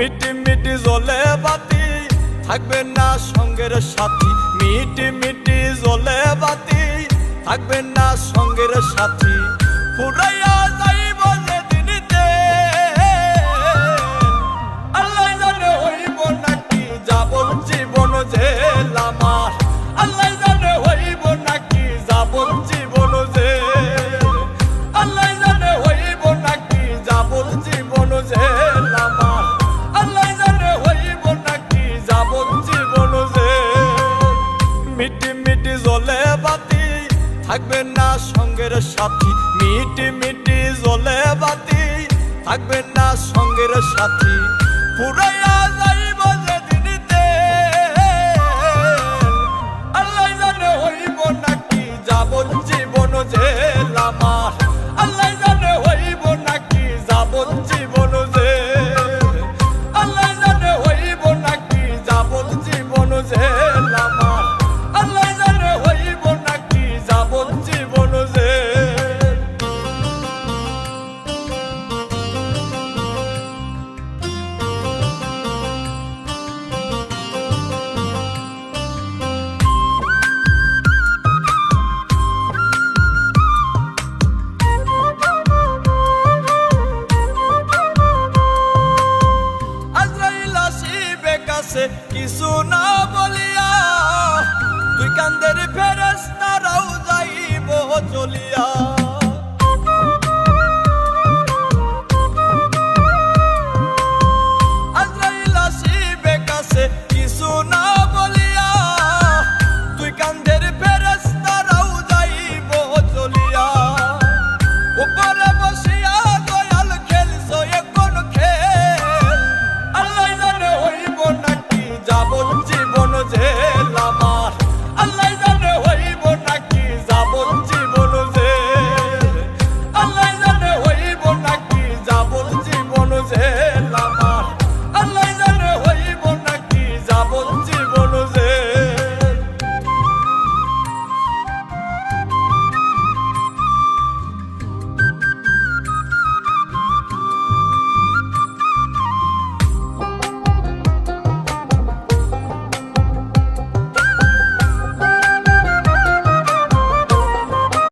মিটি মিটি জ্বলে বাতি থাকবে না সঙ্গের সাথী, মিটি মিটি জ্বলে বাতি থাকবে না সঙ্গের সাথী। ফুরাইয়া যাইব যেদিনিতে আল্লাহ জানে হইব নাকি যাবন জীবন জেল আমার, আল্লাহ জানে হইব নাকি যাবন জীবন জেল, আল্লাহ জানে হইব নাকি যাবন জীবন জেল আমার, আল্লাহ জানে হইব নাকি যাবন জীবন জেল। মিটি মিটি জ্বলে বাতি থাকবে না সঙ্গের সাথী, মিটি মিটি জ্বলে বাতি থাকবে না সঙ্গের সাথী। ফুরাইয়া যাইব যেদিনিতে আল্লাহ জানে হইব নাকি যাবন জীবন জেল আমার, আল্লাহ জানে হইব নাকি যাবন জীবন জেল, আল্লাহ জানে হইব নাকি যাবন জীবন জেল আমার, আল্লাহ জানে হইব নাকি যাবন জীবন জেল। আজরাইল আসিবে কাছে কিছু না বলিয়া, দুই কান্দের ফেরেশতারাও যাইব চলিয়া। আজরাইল আসিবে কাছে কিছু না বলিয়া, দুই কান্দের ফেরেশতারাও যাইব চলিয়া। উপরে বসিয়া দয়াল খেলছো এখন খেল, আল্লাহ জানে হইব নাকি যাবন জীবন জেল আমার, আল্লাহ জানে হইব নাকি যাবন জীবন জেল, আল্লাহ জানে হইব নাকি যাবন জীবন জেল আমার, আল্লাহ জানে হইব নাকি যাবন জীবন জেল।